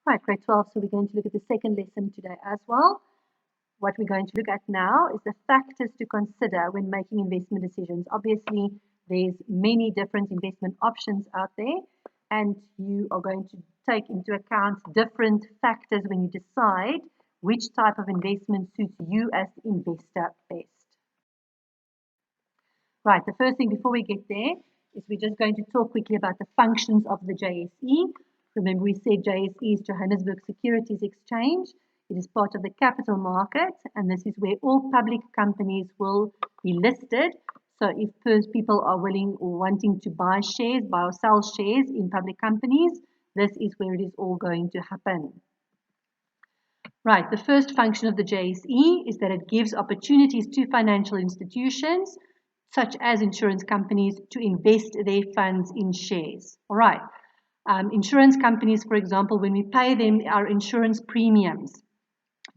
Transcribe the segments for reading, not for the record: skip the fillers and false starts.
Right, grade 12, so we're going to look at the second lesson today as well. What we're going to look at now is the factors to consider when making investment decisions. Obviously, there's many different investment options out there, and you are going to take into account different factors when you decide which type of investment suits you as the investor best. Right, the first thing before we get there is we're just going to talk quickly about the functions of the JSE. Remember, we said JSE is Johannesburg Securities Exchange. It is part of the capital market, and this is where all public companies will be listed. So if people are willing or wanting to buy or sell shares in public companies, this is where it is all going to happen. Right, the first function of the JSE is that it gives opportunities to financial institutions, such as insurance companies, to invest their funds in shares. All right. Insurance companies, for example, when we pay them our insurance premiums,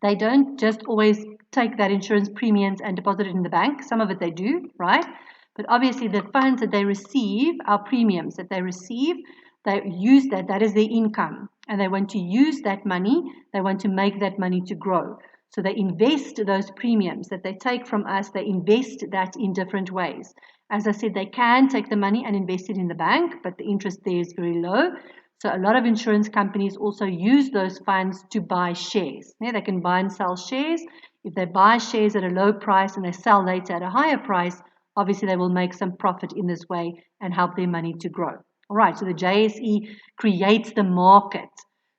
they don't just always take that insurance premiums and deposit it in the bank. Some of it they do, right? But obviously the funds that they receive, our premiums that they receive, they use that is their income. And they want to use that money, they want to make that money to grow. So they invest those premiums that they take from us, they invest that in different ways. As I said, they can take the money and invest it in the bank, but the interest there is very low. So a lot of insurance companies also use those funds to buy shares. Yeah, they can buy and sell shares. If they buy shares at a low price and they sell later at a higher price, obviously they will make some profit in this way and help their money to grow. All right, so the JSE creates the market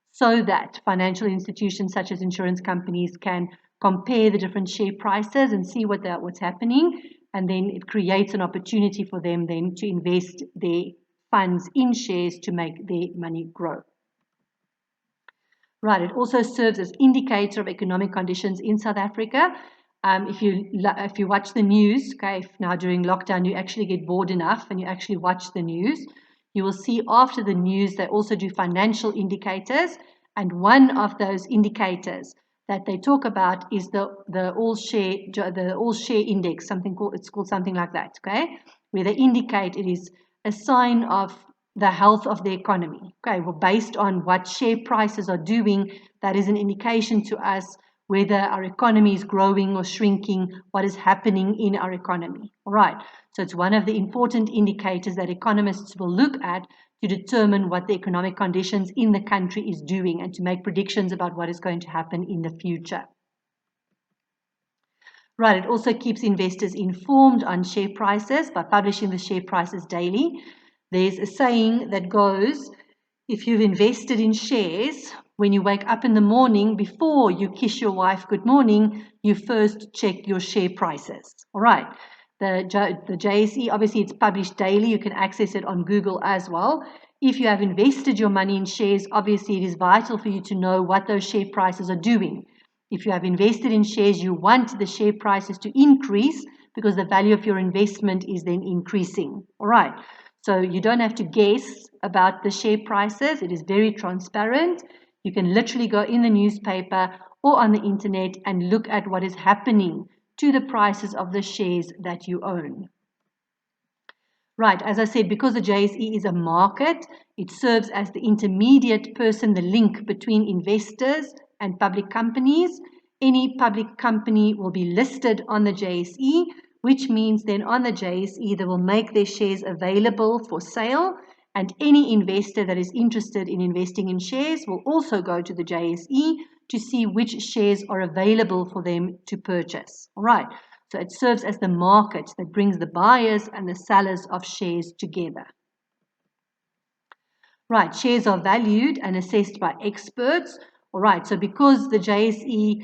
so that financial institutions such as insurance companies can compare the different share prices and see what's happening, and then it creates an opportunity for them then to invest their funds in shares to make their money grow. Right, it also serves as indicator of economic conditions in South Africa. If you watch the news, okay, if now during lockdown you actually get bored enough and you actually watch the news, you will see after the news they also do financial indicators, and one of those indicators that they talk about is the all share index, it's called something like that, okay, where they indicate it is a sign of the health of the economy. Okay, well, based on what share prices are doing, that is an indication to us whether our economy is growing or shrinking, what is happening in our economy. All right, so it's one of the important indicators that economists will look at to determine what the economic conditions in the country is doing and to make predictions about what is going to happen in the future. Right, it also keeps investors informed on share prices by publishing the share prices daily. There's a saying that goes, if you've invested in shares, when you wake up in the morning, before you kiss your wife good morning, you first check your share prices. All right. The JSE, obviously it's published daily. You can access it on Google as well. If you have invested your money in shares, obviously it is vital for you to know what those share prices are doing. If you have invested in shares, you want the share prices to increase because the value of your investment is then increasing. All right. So you don't have to guess about the share prices. It is very transparent. You can literally go in the newspaper or on the internet and look at what is happening to the prices of the shares that you own. Right, as I said, because the JSE is a market, it serves as the intermediate person, the link between investors and public companies. Any public company will be listed on the JSE, which means then on the JSE they will make their shares available for sale, and any investor that is interested in investing in shares will also go to the JSE to see which shares are available for them to purchase. All right, so it serves as the market that brings the buyers and the sellers of shares together. Right, shares are valued and assessed by experts. All right, so because the JSE,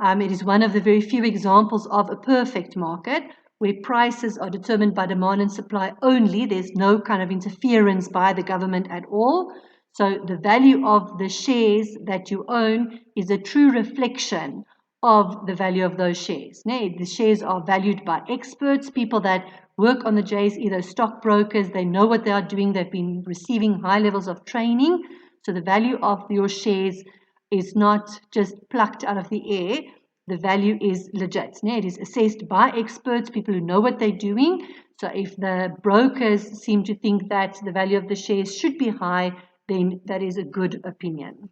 it is one of the very few examples of a perfect market where prices are determined by demand and supply only. There's no kind of interference by the government at all. So the value of the shares that you own is a true reflection of the value of those shares. The shares are valued by experts, people that work on the JSE, those stockbrokers. They know what they are doing. They've been receiving high levels of training. So the value of your shares is not just plucked out of the air. The value is legit. It is assessed by experts, people who know what they're doing. So if the brokers seem to think that the value of the shares should be high, then that is a good opinion.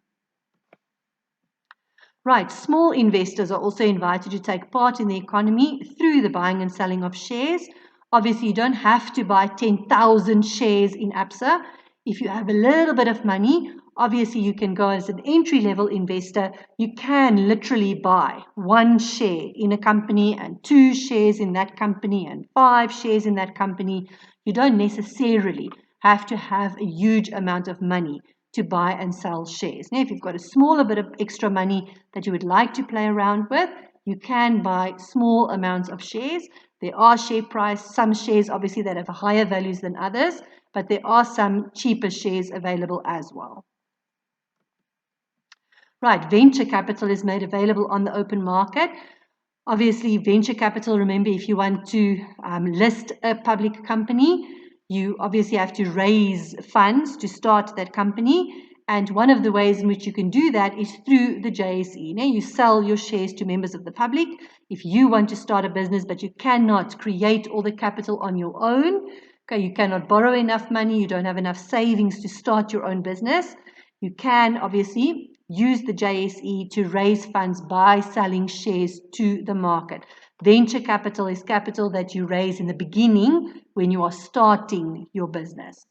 Right, small investors are also invited to take part in the economy through the buying and selling of shares. Obviously, you don't have to buy 10,000 shares in Absa. If you have a little bit of money, obviously you can go as an entry-level investor. You can literally buy 1 share in a company and 2 shares in that company and 5 shares in that company. You don't necessarily have to have a huge amount of money to buy and sell shares. Now, if you've got a smaller bit of extra money that you would like to play around with, you can buy small amounts of shares. There are share price, some shares obviously that have higher values than others, but there are some cheaper shares available as well. Right, venture capital is made available on the open market. Obviously, venture capital, remember, if you want to list a public company, you obviously have to raise funds to start that company. And one of the ways in which you can do that is through the JSE. Now, you sell your shares to members of the public. If you want to start a business, but you cannot create all the capital on your own, okay, you cannot borrow enough money, you don't have enough savings to start your own business, you can obviously use the JSE to raise funds by selling shares to the market. Venture capital is capital that you raise in the beginning when you are starting your business.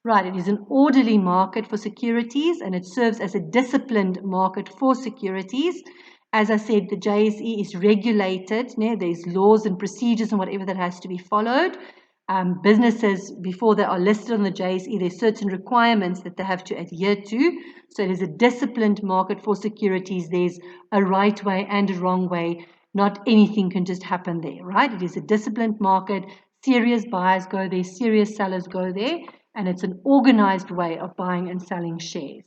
Right, it is an orderly market for securities and it serves as a disciplined market for securities. As I said, the JSE is regulated. There's laws and procedures and whatever that has to be followed. Businesses, before they are listed on the JSE, there's certain requirements that they have to adhere to. So it is a disciplined market for securities. There's a right way and a wrong way. Not anything can just happen there, right? It is a disciplined market. Serious buyers go there, serious sellers go there, and it's an organized way of buying and selling shares.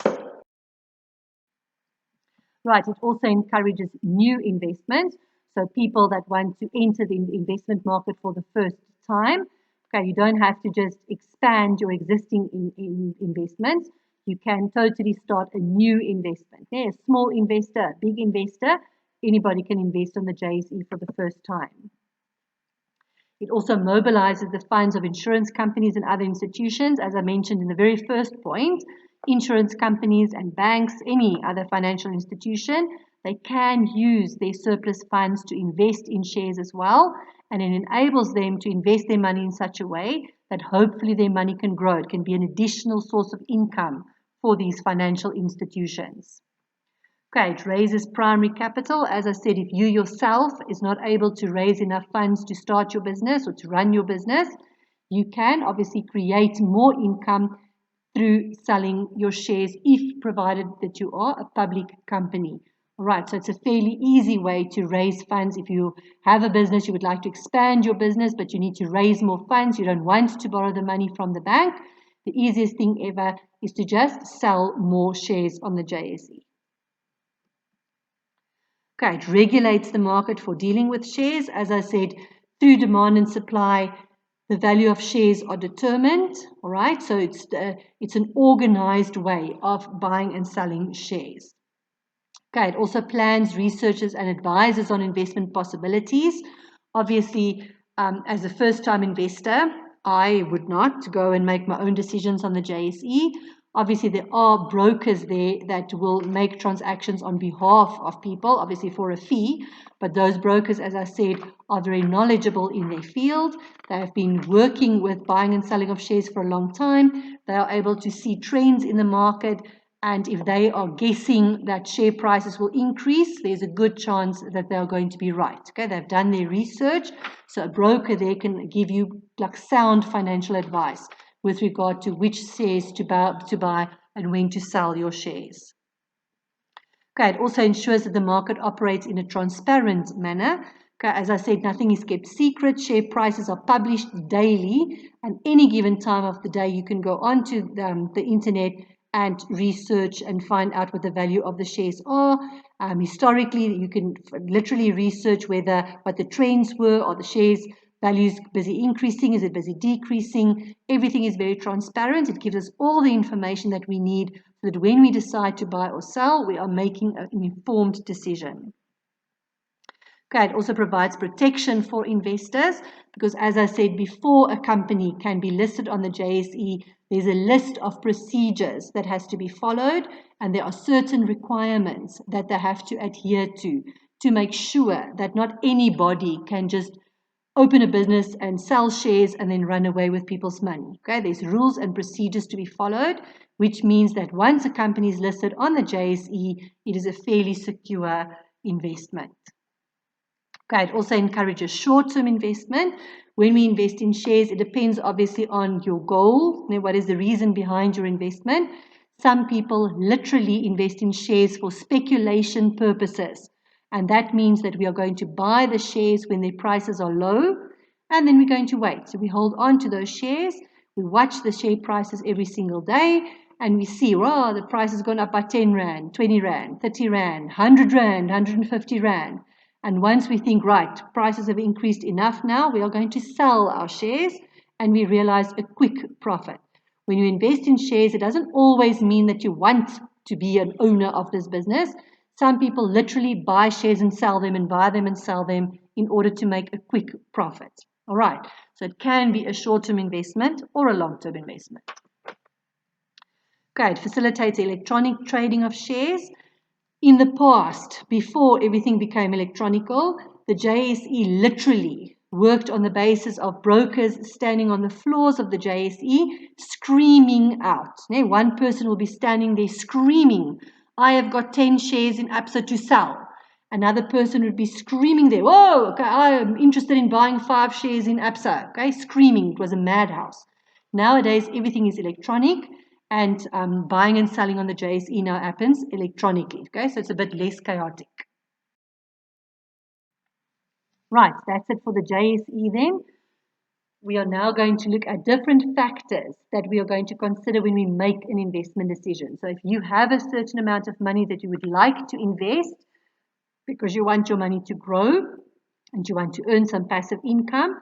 Right, it also encourages new investment. So people that want to enter the investment market for the first time, okay, you don't have to just expand your existing investments. You can totally start a new investment. A small investor, a big investor, anybody can invest on the JSE for the first time. It also mobilizes the funds of insurance companies and other institutions. As I mentioned in the very first point, insurance companies and banks, any other financial institution, they can use their surplus funds to invest in shares as well. And it enables them to invest their money in such a way that hopefully their money can grow. It can be an additional source of income for these financial institutions. Okay, it raises primary capital. As I said, if you yourself is not able to raise enough funds to start your business or to run your business, you can obviously create more income through selling your shares if provided that you are a public company. All right, so it's a fairly easy way to raise funds. If you have a business, you would like to expand your business, but you need to raise more funds, you don't want to borrow the money from the bank, the easiest thing ever is to just sell more shares on the JSE. Okay, it regulates the market for dealing with shares. As I said, through demand and supply, the value of shares are determined. All right, so it's an organized way of buying and selling shares. Okay, it also plans, researches, and advises on investment possibilities. Obviously, as a first-time investor, I would not go and make my own decisions on the JSE. Obviously, there are brokers there that will make transactions on behalf of people, obviously for a fee. But those brokers, as I said, are very knowledgeable in their field. They have been working with buying and selling of shares for a long time. They are able to see trends in the market. And if they are guessing that share prices will increase, there's a good chance that they are going to be right. Okay, they've done their research. So a broker there can give you like sound financial advice with regard to which shares to buy and when to sell your shares. Okay, it also ensures that the market operates in a transparent manner. Okay, as I said, nothing is kept secret. Share prices are published daily, and any given time of the day you can go onto the internet and research and find out what the value of the shares are. Historically, you can literally research what the trends were. Are the shares values busy increasing? Is it busy decreasing? Everything is very transparent. It gives us all the information that we need so that when we decide to buy or sell, we are making an informed decision. Okay, it also provides protection for investors because, as I said before, a company can be listed on the JSE. There's a list of procedures that has to be followed, and there are certain requirements that they have to adhere to make sure that not anybody can just open a business and sell shares and then run away with people's money. Okay, there's rules and procedures to be followed, which means that once a company is listed on the JSE, it is a fairly secure investment. Okay, it also encourages short-term investment. When we invest in shares, it depends obviously on your goal. What is the reason behind your investment? Some people literally invest in shares for speculation purposes. And that means that we are going to buy the shares when their prices are low, and then we're going to wait. So we hold on to those shares. We watch the share prices every single day, and we see, oh, the price has gone up by 10 Rand, 20 Rand, 30 Rand, 100 Rand, 150 Rand. And once we think, right, prices have increased enough now, we are going to sell our shares, and we realize a quick profit. When you invest in shares, it doesn't always mean that you want to be an owner of this business. Some people literally buy shares and sell them and buy them and sell them in order to make a quick profit. All right, so it can be a short-term investment or a long-term investment. Okay, it facilitates electronic trading of shares. In the past, before everything became electronical, the JSE literally worked on the basis of brokers standing on the floors of the JSE screaming out. One person will be standing there screaming, I have got 10 shares in Absa to sell. Another person would be screaming there, whoa, okay, I am interested in buying 5 shares in Absa. Okay, screaming. It was a madhouse. Nowadays, everything is electronic, and buying and selling on the JSE now happens electronically. Okay, so it's a bit less chaotic. Right, that's it for the JSE then. We are now going to look at different factors that we are going to consider when we make an investment decision. So if you have a certain amount of money that you would like to invest because you want your money to grow and you want to earn some passive income,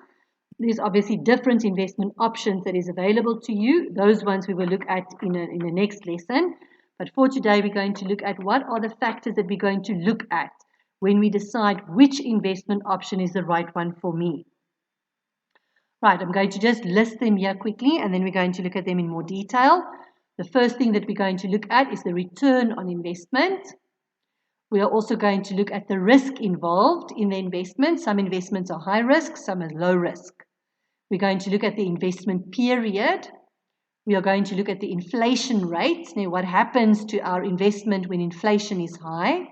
there's obviously different investment options that is available to you. Those ones we will look at in the next lesson. But for today, we're going to look at what are the factors that we're going to look at when we decide which investment option is the right one for me. Right, I'm going to just list them here quickly, and then we're going to look at them in more detail. The first thing that we're going to look at is the return on investment. We are also going to look at the risk involved in the investment. Some investments are high risk, some are low risk. We're going to look at the investment period. We are going to look at the inflation rate. Now, what happens to our investment when inflation is high?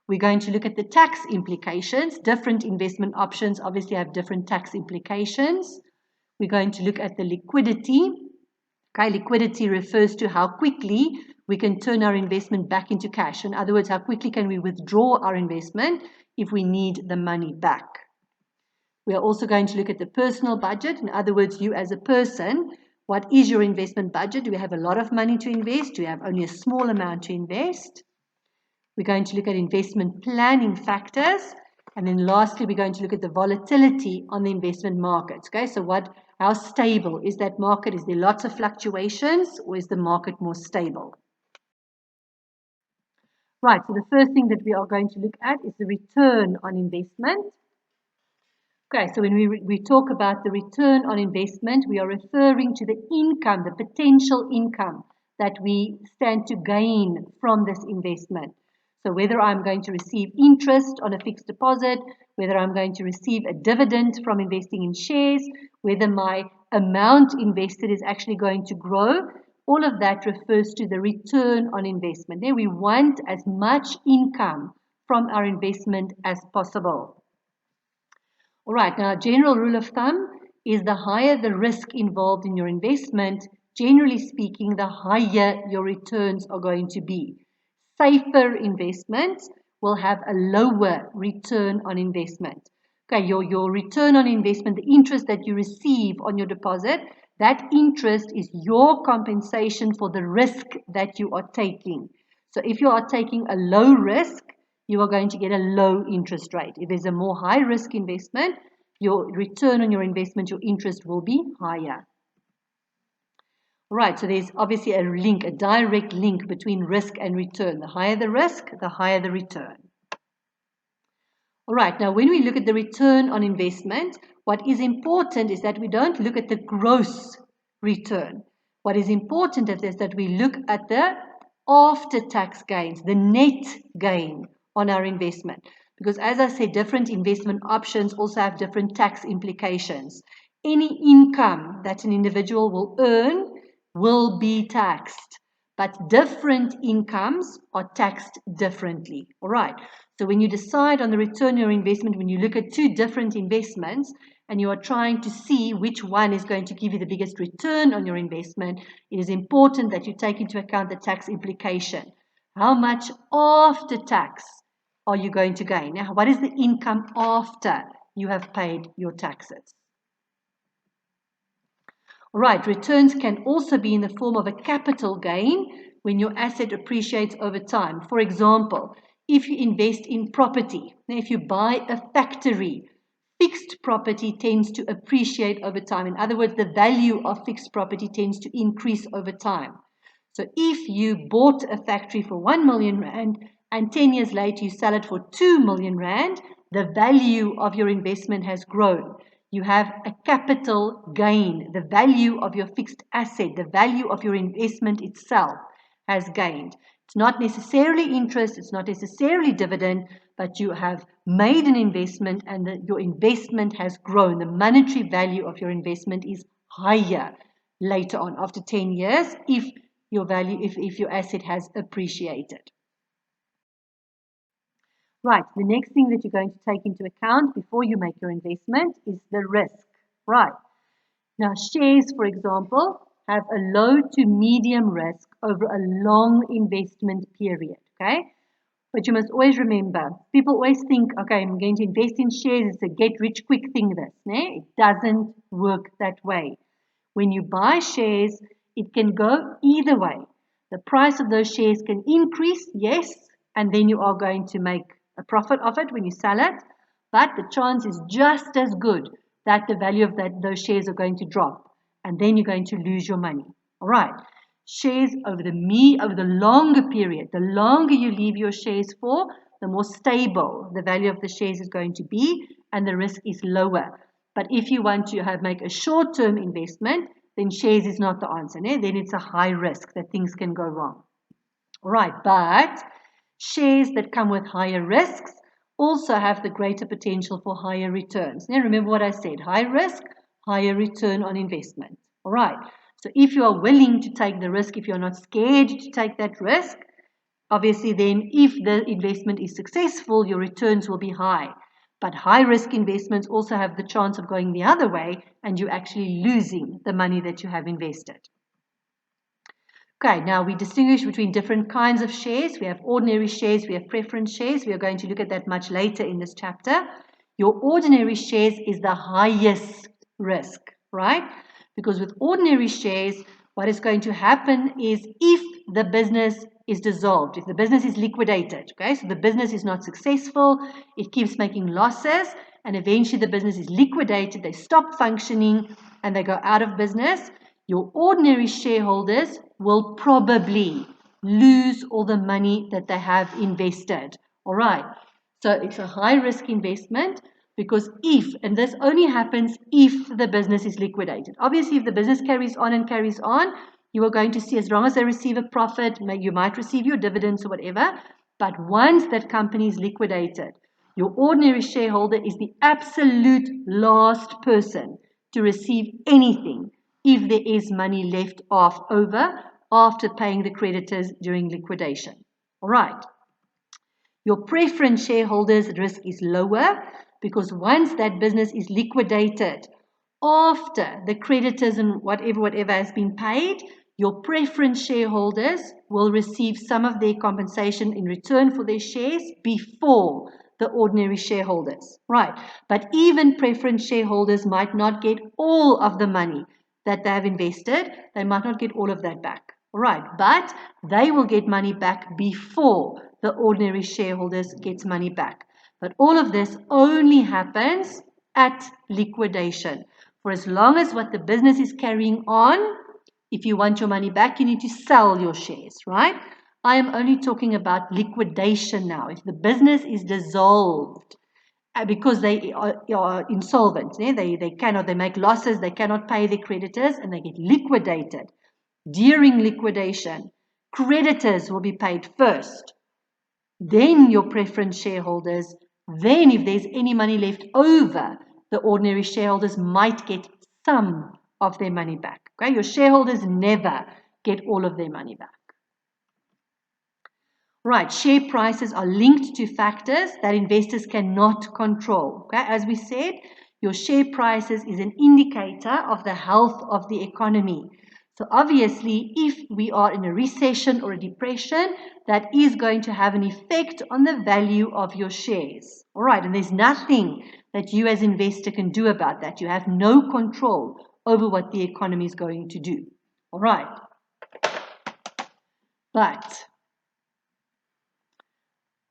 We're going to look at the tax implications. Different investment options obviously have different tax implications. We're going to look at the liquidity. Okay, liquidity refers to how quickly we can turn our investment back into cash. In other words, how quickly can we withdraw our investment if we need the money back. We are also going to look at the personal budget. In other words, you as a person, what is your investment budget? Do you have a lot of money to invest? Do you have only a small amount to invest? We're going to look at investment planning factors. And then lastly, we're going to look at the volatility on the investment markets. Okay, so how stable is that market? Is there lots of fluctuations, or is the market more stable? Right, so the first thing that we are going to look at is the return on investment. Okay, so when we talk about the return on investment, we are referring to the income, the potential income that we stand to gain from this investment. So whether I'm going to receive interest on a fixed deposit, whether I'm going to receive a dividend from investing in shares, whether my amount invested is actually going to grow, all of that refers to the return on investment. Now, we want as much income from our investment as possible. All right, now a general rule of thumb is the higher the risk involved in your investment, generally speaking, the higher your returns are going to be. Safer investments will have a lower return on investment. Okay, your return on investment, the interest that you receive on your deposit, that interest is your compensation for the risk that you are taking. So if you are taking a low risk, you are going to get a low interest rate. If there's a more high risk investment, your return on your investment, your interest will be higher. Right, so there's obviously a link, a direct link between risk and return. The higher the risk, the higher the return. All right, now when we look at the return on investment, what is important is that we don't look at the gross return. What is important is that we look at the after-tax gains, the net gain on our investment. Because as I said, different investment options also have different tax implications. Any income that an individual will earn will be taxed, but different incomes are taxed differently. All right. So when you decide on the return on your investment, when you look at two different investments, and you are trying to see which one is going to give you the biggest return on your investment, it is important that you take into account the tax implication. How much after tax are you going to gain? Now, what is the income after you have paid your taxes? All right, returns can also be in the form of a capital gain when your asset appreciates over time. For example, if you invest in property, now if you buy a factory, fixed property tends to appreciate over time. In other words, the value of fixed property tends to increase over time. So if you bought a factory for 1 million rand and 10 years later you sell it for 2 million rand, the value of your investment has grown. You have a capital gain. The value of your fixed asset, the value of your investment itself has gained. It's not necessarily interest, it's not necessarily dividend, but you have made an investment and your investment has grown. The monetary value of your investment is higher later on, after 10 years, if your asset has appreciated. Right, the next thing that you're going to take into account before you make your investment is the risk. Right, now shares, for example, have a low to medium risk over a long investment period, okay? But you must always remember, people always think, okay, I'm going to invest in shares, it's a get-rich-quick thing, this. It doesn't work that way. When you buy shares, it can go either way. The price of those shares can increase, yes, and then you are going to make a profit of it when you sell it, but the chance is just as good that the value of those shares are going to drop, and then you're going to lose your money. All right. Shares over the longer period, the longer you leave your shares for, the more stable the value of the shares is going to be, and the risk is lower. But if you want to make a short-term investment, then shares is not the answer. Then it's a high risk that things can go wrong. All right, but shares that come with higher risks also have the greater potential for higher returns. Now remember what I said, high risk, higher return on investment. All right, so if you are willing to take the risk, if you're not scared to take that risk, obviously then if the investment is successful, your returns will be high. But high risk investments also have the chance of going the other way and you actually losing the money that you have invested. Okay, now we distinguish between different kinds of shares. We have ordinary shares, we have preference shares. We are going to look at that much later in this chapter. Your ordinary shares is the highest risk, right? Because with ordinary shares, what is going to happen is if the business is dissolved, if the business is liquidated, okay, so the business is not successful, it keeps making losses, and eventually the business is liquidated, they stop functioning, and they go out of business, your ordinary shareholders will probably lose all the money that they have invested. All right, so it's a high risk investment because and this only happens if the business is liquidated. Obviously, if the business carries on, you are going to see, as long as they receive a profit, you might receive your dividends or whatever, but once that company is liquidated, your ordinary shareholder is the absolute last person to receive anything if there is money left over after paying the creditors during liquidation. All right. Your preference shareholders' risk is lower because once that business is liquidated, after the creditors and whatever has been paid, your preference shareholders will receive some of their compensation in return for their shares before the ordinary shareholders. Right. But even preference shareholders might not get all of the money that they have invested. They might not get all of that back. All right. But they will get money back before the ordinary shareholders gets money back. But all of this only happens at liquidation. For as long as what the business is carrying on, if you want your money back, you need to sell your shares, right? I am only talking about liquidation now. If the business is dissolved because they are insolvent, they make losses, they cannot pay their creditors, and they get liquidated. During liquidation, creditors will be paid first, then your preference shareholders, then if there's any money left over, the ordinary shareholders might get some of their money back. Okay, your shareholders never get all of their money back. Right, share prices are linked to factors that investors cannot control. Okay, as we said, your share prices is an indicator of the health of the economy. So obviously, if we are in a recession or a depression, that is going to have an effect on the value of your shares. All right, and there's nothing that you as an investor can do about that. You have no control over what the economy is going to do. All right. But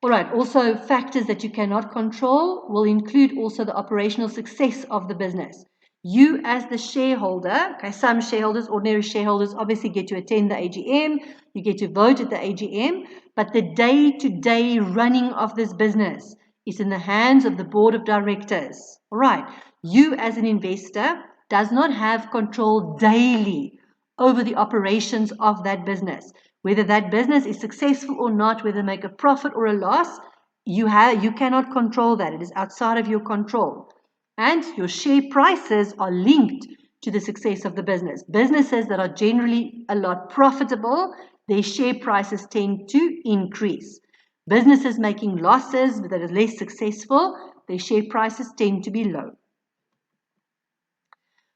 all right, also factors that you cannot control will include also the operational success of the business. You as the shareholder, okay, some shareholders, ordinary shareholders obviously get to attend the AGM, you get to vote at the AGM, but the day-to-day running of this business is in the hands of the board of directors. All right, you as an investor does not have control daily over the operations of that business. Whether that business is successful or not, whether they make a profit or a loss, you cannot control that. It is outside of your control. And your share prices are linked to the success of the business. Businesses that are generally a lot profitable, their share prices tend to increase. Businesses making losses that are less successful, their share prices tend to be low.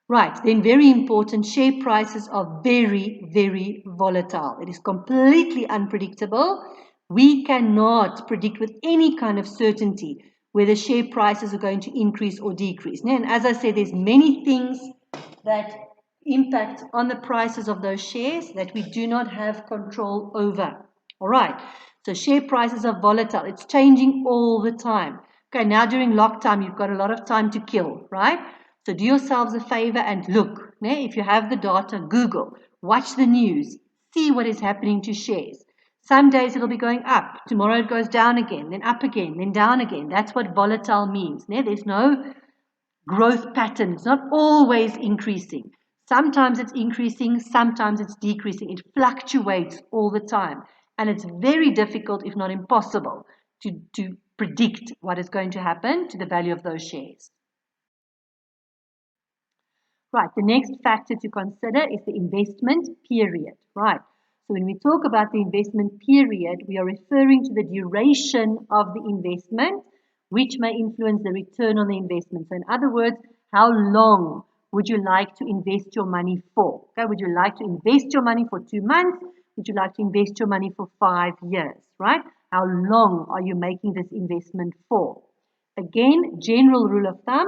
Right, then very important, share prices are very, very volatile. It is completely unpredictable. We cannot predict with any kind of certainty whether share prices are going to increase or decrease. And as I said, there's many things that impact on the prices of those shares that we do not have control over. All right, so share prices are volatile. It's changing all the time. Okay, now during lockdown, you've got a lot of time to kill, right? So do yourselves a favor and look. If you have the data, Google, watch the news, see what is happening to shares. Some days it'll be going up, tomorrow it goes down again, then up again, then down again. That's what volatile means. There's no growth pattern. It's not always increasing. Sometimes it's increasing, sometimes it's decreasing. It fluctuates all the time. And it's very difficult, if not impossible, to predict what is going to happen to the value of those shares. Right, the next factor to consider is the investment period. Right, so when we talk about the investment period, we are referring to the duration of the investment, which may influence the return on the investment. So in other words, how long would you like to invest your money for? Okay, would you like to invest your money for 2 months? Would you like to invest your money for 5 years? Right, how long are you making this investment for? Again, general rule of thumb,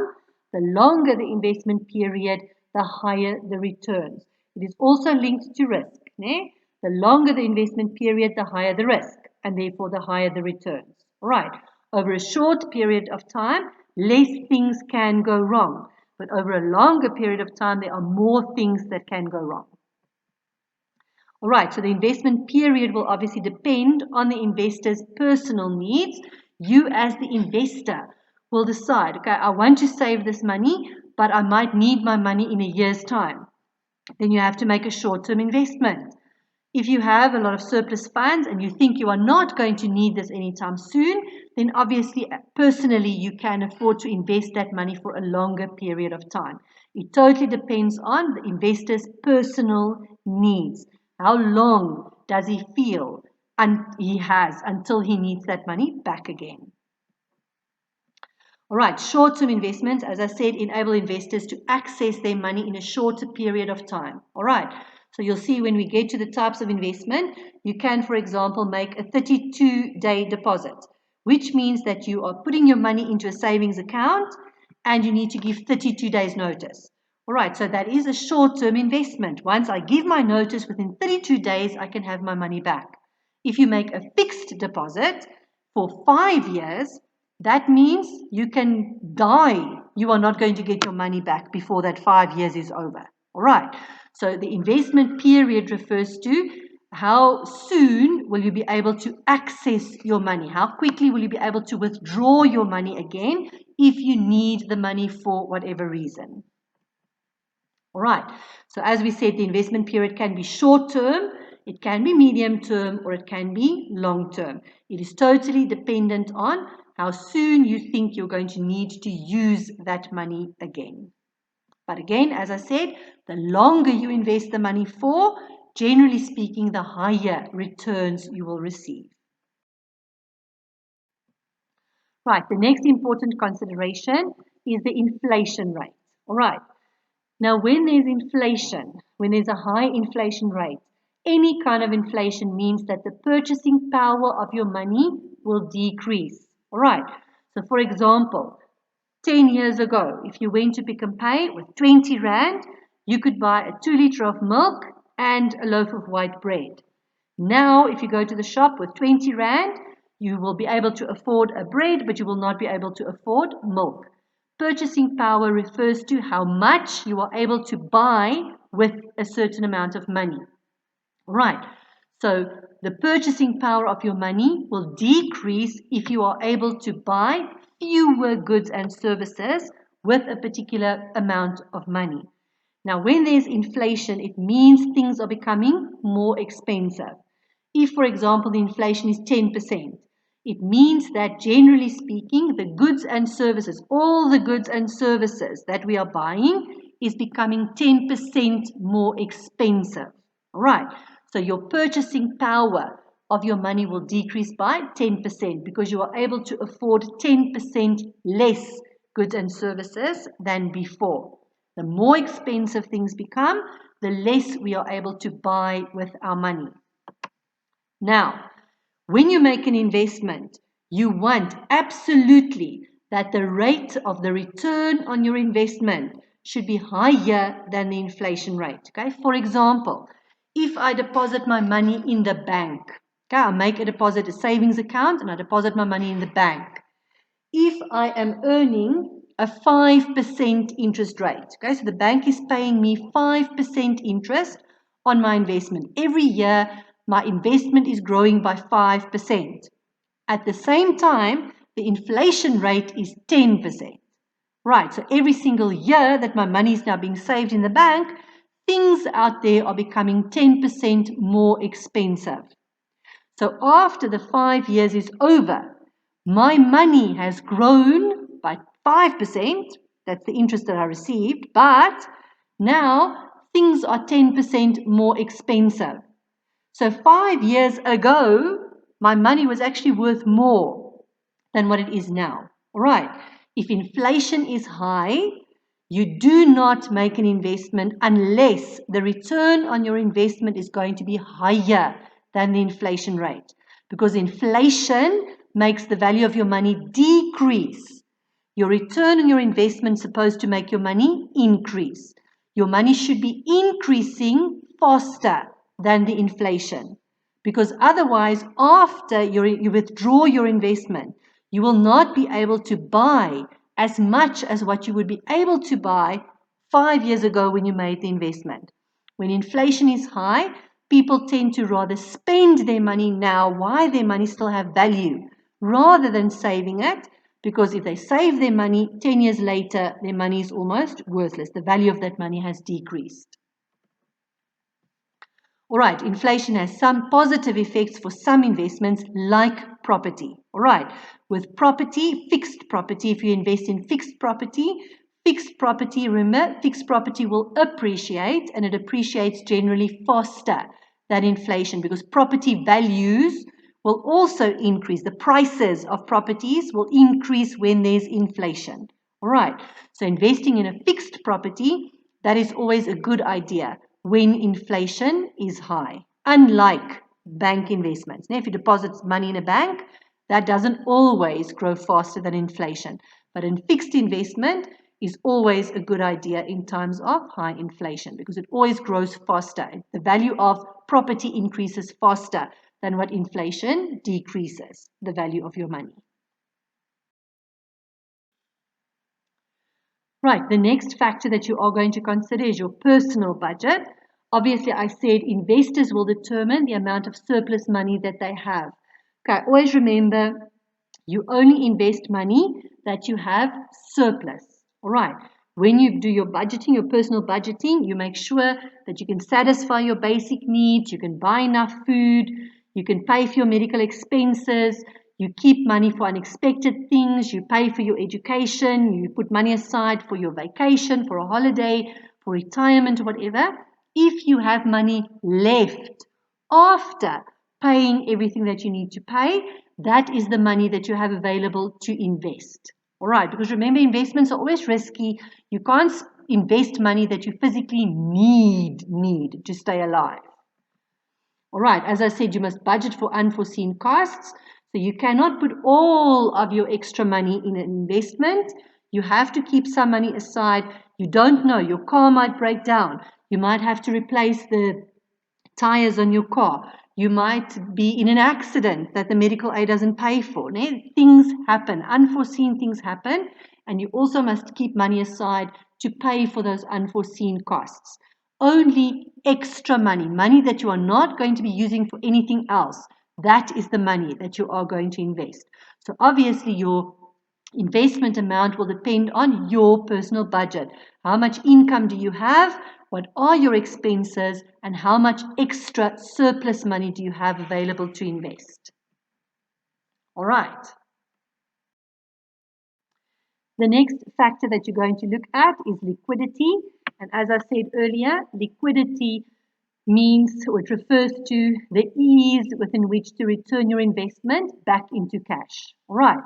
the longer the investment period, the higher the returns. It is also linked to risk. The longer the investment period, the higher the risk, and therefore the higher the returns. All right. Over a short period of time, less things can go wrong. But over a longer period of time, there are more things that can go wrong. All right, so the investment period will obviously depend on the investor's personal needs. You as the investor will decide, okay, I want to save this money, but I might need my money in a year's time. Then you have to make a short-term investment. If you have a lot of surplus funds and you think you are not going to need this anytime soon, then obviously, personally, you can afford to invest that money for a longer period of time. It totally depends on the investor's personal needs. How long does he feel he has until he needs that money back again? All right, short-term investments, as I said, enable investors to access their money in a shorter period of time. All right, so you'll see when we get to the types of investment, you can, for example, make a 32-day deposit, which means that you are putting your money into a savings account and you need to give 32 days notice. All right, so that is a short-term investment. Once I give my notice, within 32 days, I can have my money back. If you make a fixed deposit for 5 years, that means you can die. You are not going to get your money back before that 5 years is over. All right. So the investment period refers to how soon will you be able to access your money? How quickly will you be able to withdraw your money again if you need the money for whatever reason? All right. So as we said, the investment period can be short term, it can be medium term, or it can be long term. It is totally dependent on how soon you think you're going to need to use that money again. But again, as I said, the longer you invest the money for, generally speaking, the higher returns you will receive. Right, the next important consideration is the inflation rate. All right. Now, when there's inflation, when there's a high inflation rate, any kind of inflation means that the purchasing power of your money will decrease. All right. So, for example, 10 years ago, if you went to Pick n Pay with 20 Rand, you could buy a 2 liter of milk and a loaf of white bread. Now, if you go to the shop with 20 Rand, you will be able to afford a bread, but you will not be able to afford milk. Purchasing power refers to how much you are able to buy with a certain amount of money. Right. So the purchasing power of your money will decrease if you are able to buy fewer goods and services with a particular amount of money. Now, when there's inflation, it means things are becoming more expensive. If, for example, the inflation is 10%, it means that generally speaking, the goods and services, all the goods and services that we are buying is becoming 10% more expensive. All right. So your purchasing power of your money will decrease by 10% because you are able to afford 10% less goods and services than before. The more expensive things become, the less we are able to buy with our money. Now, when you make an investment, you want absolutely that the rate of the return on your investment should be higher than the inflation rate. Okay? For example, if I deposit my money in the bank, okay, I make a deposit, a savings account, and I deposit my money in the bank. If I am earning a 5% interest rate, okay, so the bank is paying me 5% interest on my investment. Every year, my investment is growing by 5%. At the same time, the inflation rate is 10%. Right, so every single year that my money is now being saved in the bank, things out there are becoming 10% more expensive. So after the 5 years is over, my money has grown by 5%, that's the interest that I received, but now things are 10% more expensive. So 5 years ago, my money was actually worth more than what it is now. All right, if inflation is high, you do not make an investment unless the return on your investment is going to be higher than the inflation rate, because inflation makes the value of your money decrease. Your return on your investment is supposed to make your money increase. Your money should be increasing faster than the inflation, because otherwise, after you withdraw your investment, you will not be able to buy as much as what you would be able to buy 5 years ago when you made the investment. When inflation is high, people tend to rather spend their money now while their money still have value, rather than saving it, because if they save their money, 10 years later, their money is almost worthless. The value of that money has decreased. All right, inflation has some positive effects for some investments like property. All right, with property, fixed property, if you invest in fixed property, remember, fixed property will appreciate, and it appreciates generally faster than inflation because property values will also increase. The prices of properties will increase when there's inflation. All right, so investing in a fixed property, that is always a good idea when inflation is high, unlike bank investments. Now, if you deposit money in a bank, that doesn't always grow faster than inflation. But in fixed investment is always a good idea in times of high inflation because it always grows faster. The value of property increases faster than what inflation decreases the value of your money. Right, the next factor that you are going to consider is your personal budget. Obviously, I said investors will determine the amount of surplus money that they have. Okay, always remember, you only invest money that you have surplus. All right, When you do your budgeting, your personal budgeting, you make sure that you can satisfy your basic needs, you can buy enough food, you can pay for your medical expenses, you keep money for unexpected things, you pay for your education, you put money aside for your vacation, for a holiday, for retirement, or whatever. If you have money left after paying everything that you need to pay, that is the money that you have available to invest. All right, because remember, investments are always risky. You can't invest money that you physically need to stay alive. All right, as I said, you must budget for unforeseen costs. So you cannot put all of your extra money in an investment. You have to keep some money aside. You don't know, your car might break down. You might have to replace the tires on your car. You might be in an accident that the medical aid doesn't pay for. Things happen, unforeseen things happen, and you also must keep money aside to pay for those unforeseen costs. Only extra money, money that you are not going to be using for anything else, that is the money that you are going to invest. So obviously your investment amount will depend on your personal budget. How much income do you have? What are your expenses? And how much extra surplus money do you have available to invest? All right. The next factor that you're going to look at is liquidity. And as I said earlier, liquidity means, or it refers to the ease within which to return your investment back into cash. All right.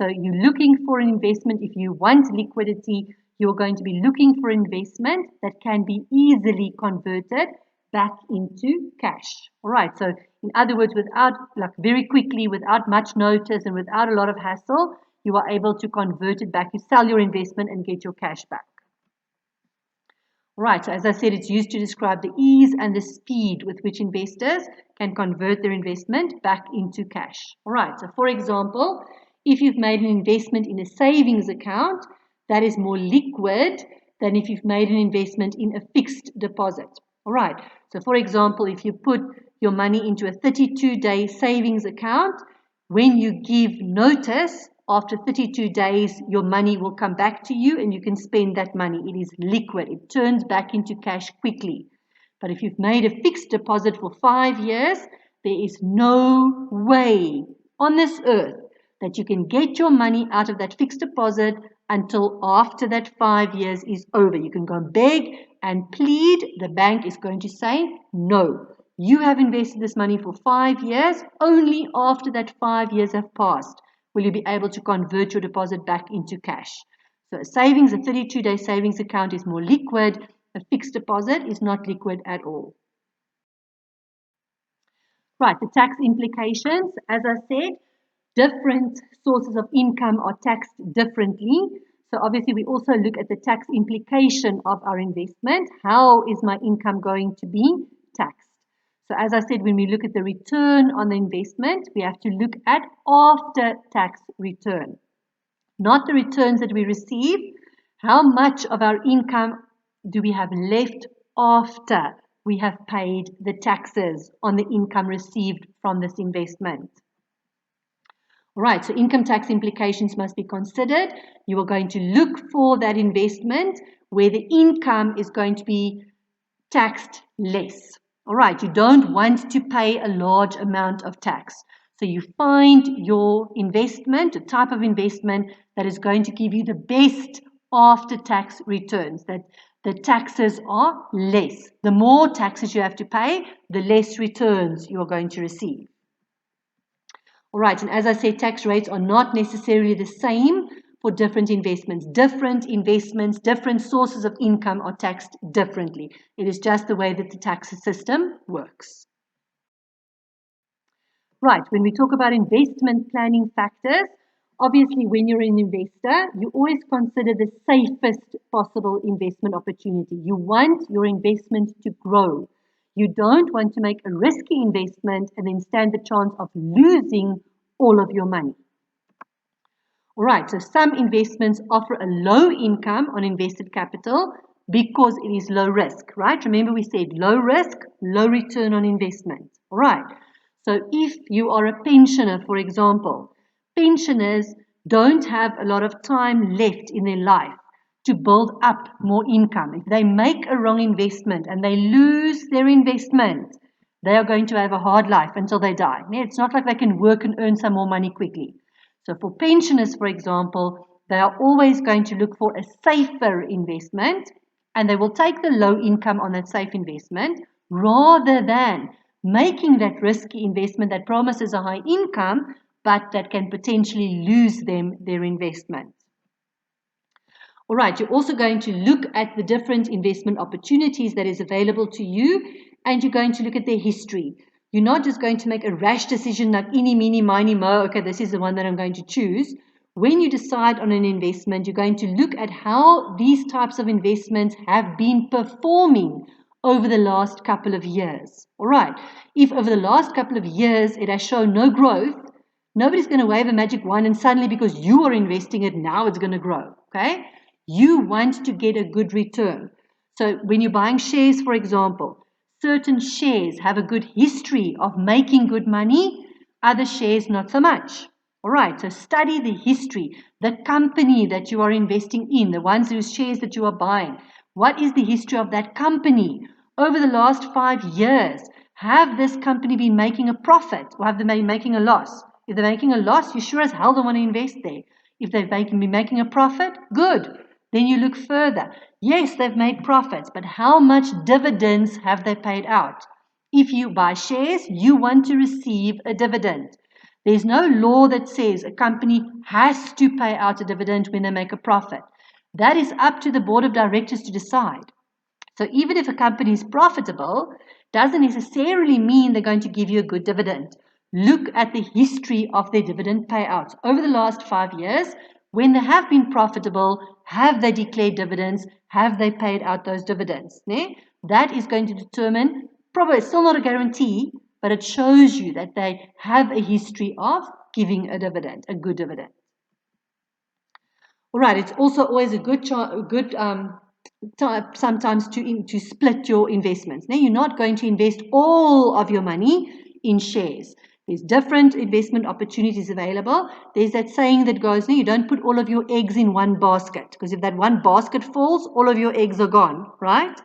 So you're looking for an investment. If you want liquidity, you're going to be looking for investment that can be easily converted back into cash. All right. So in other words, without, like very quickly, without much notice and without a lot of hassle, you are able to convert it back. You sell your investment and get your cash back. Right, so as I said, it's used to describe the ease and the speed with which investors can convert their investment back into cash. All right, so for example, if you've made an investment in a savings account, that is more liquid than if you've made an investment in a fixed deposit. All right, so for example, if you put your money into a 32-day savings account, when you give notice, after 32 days, your money will come back to you and you can spend that money. It is liquid. It turns back into cash quickly. But if you've made a fixed deposit for 5 years, there is no way on this earth that you can get your money out of that fixed deposit until after that 5 years is over. You can go and beg and plead. The bank is going to say, no, you have invested this money for 5 years. Only after that 5 years have passed will you be able to convert your deposit back into cash. So a 32-day savings account is more liquid. A fixed deposit is not liquid at all. Right, the tax implications. As I said, different sources of income are taxed differently. So obviously we also look at the tax implication of our investment. How is my income going to be taxed? So as I said, when we look at the return on the investment, we have to look at after-tax return, not the returns that we receive. How much of our income do we have left after we have paid the taxes on the income received from this investment? All right, so income tax implications must be considered. You are going to look for that investment where the income is going to be taxed less. All right, you don't want to pay a large amount of tax. So you find your investment, a type of investment that is going to give you the best after-tax returns, that the taxes are less. The more taxes you have to pay, the less returns you are going to receive. All right, and as I said, tax rates are not necessarily the same for different investments. Different investments, different sources of income are taxed differently. It is just the way that the tax system works. Right, when we talk about investment planning factors, obviously when you're an investor, you always consider the safest possible investment opportunity. You want your investment to grow. You don't want to make a risky investment and then stand the chance of losing all of your money. All right, so some investments offer a low income on invested capital because it is low risk, right? Remember we said low risk, low return on investment. All right, so if you are a pensioner, for example, pensioners don't have a lot of time left in their life to build up more income. If they make a wrong investment and they lose their investment, they are going to have a hard life until they die. It's not like they can work and earn some more money quickly. So for pensioners, for example, they are always going to look for a safer investment, and they will take the low income on that safe investment rather than making that risky investment that promises a high income but that can potentially lose them their investment. All right, you're also going to look at the different investment opportunities that is available to you, and you're going to look at their history. You're not just going to make a rash decision like eeny, meeny, miny, mo, okay, this is the one that I'm going to choose. When you decide on an investment, you're going to look at how these types of investments have been performing over the last couple of years. All right, if over the last couple of years it has shown no growth, nobody's going to wave a magic wand and suddenly because you are investing it, now it's going to grow, okay? You want to get a good return. So when you're buying shares, for example, certain shares have a good history of making good money, other shares not so much. All right, so study the history, the company that you are investing in, the ones whose shares that you are buying. What is the history of that company? Over the last 5 years, have this company been making a profit or have they been making a loss? If they're making a loss, you sure as hell don't want to invest there. If they've been making a profit, good. Then you look further. Yes, they've made profits, but how much dividends have they paid out? If you buy shares, you want to receive a dividend. There's no law that says a company has to pay out a dividend when they make a profit. That is up to the board of directors to decide. So even if a company is profitable, doesn't necessarily mean they're going to give you a good dividend. Look at the history of their dividend payouts. Over the last 5 years, when they have been profitable, have they declared dividends? Have they paid out those dividends? That is going to determine, probably it's still not a guarantee, but it shows you that they have a history of giving a dividend, a good dividend. All right, it's also always a good sometimes to split your investments. Now, you're not going to invest all of your money in shares. There's different investment opportunities available. There's that saying that goes, no, you don't put all of your eggs in one basket, because if that one basket falls, all of your eggs are gone, right?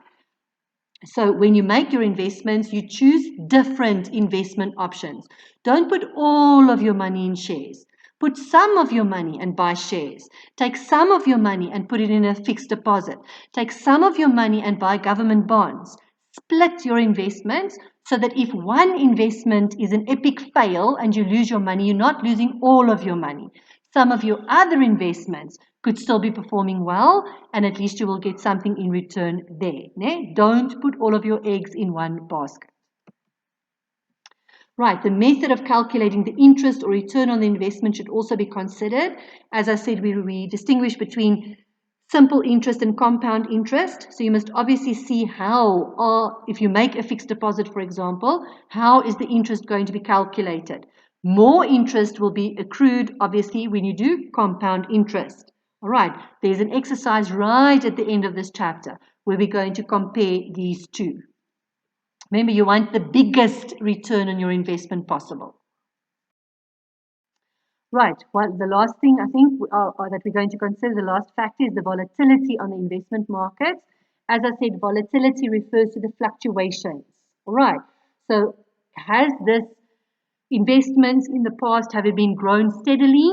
So when you make your investments, you choose different investment options. Don't put all of your money in shares. Put some of your money and buy shares. Take some of your money and put it in a fixed deposit. Take some of your money and buy government bonds. Split your investments so that if one investment is an epic fail and you lose your money, you're not losing all of your money. Some of your other investments could still be performing well, and at least you will get something in return there. Don't put all of your eggs in one basket. Right, the method of calculating the interest or return on the investment should also be considered. As I said, we distinguish between simple interest and compound interest. So you must obviously see how, if you make a fixed deposit, for example, how is the interest going to be calculated? More interest will be accrued, obviously, when you do compound interest. All right, there's an exercise right at the end of this chapter where we're going to compare these two. Remember, you want the biggest return on your investment possible. Right, well, the last thing I think that we're going to consider, the last factor, is the volatility on the investment markets. As I said, volatility refers to the fluctuations. All right, so has this investments in the past, have it been grown steadily,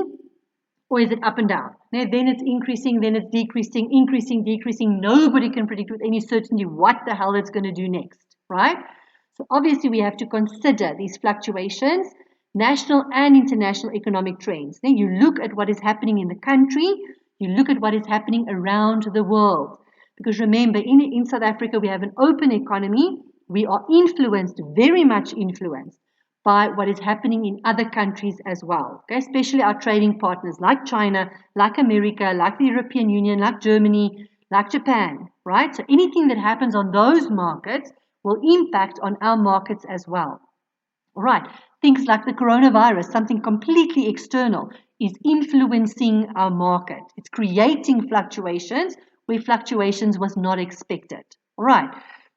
or is it up and down? Then it's increasing, then it's decreasing, increasing, decreasing. Nobody can predict with any certainty what the hell it's going to do next, right? So obviously we have to consider these fluctuations, national and international economic trends. Then you look at what is happening in the country, you look at what is happening around the world. Because remember, in South Africa, we have an open economy. We are influenced, very much influenced, by what is happening in other countries as well, okay? Especially our trading partners like China, like America, like the European Union, like Germany, like Japan, right? So anything that happens on those markets will impact on our markets as well. All right, things like the coronavirus, something completely external, is influencing our market. It's creating fluctuations where fluctuations was not expected. All right,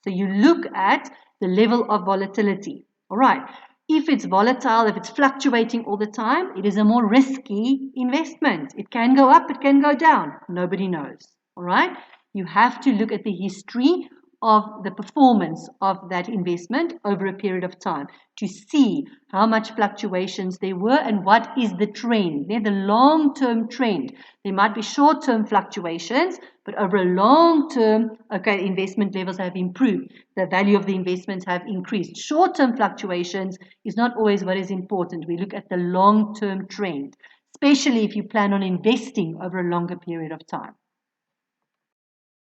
so you look at the level of volatility. All right, if it's volatile, if it's fluctuating all the time, it is a more risky investment. It can go up, it can go down. Nobody knows. All right, you have to look at the history of the performance of that investment over a period of time to see how much fluctuations there were and what is the trend. They're the long-term trend. There might be short-term fluctuations, but over a long term, okay, investment levels have improved. The value of the investments have increased. Short-term fluctuations is not always what is important. We look at the long-term trend, especially if you plan on investing over a longer period of time.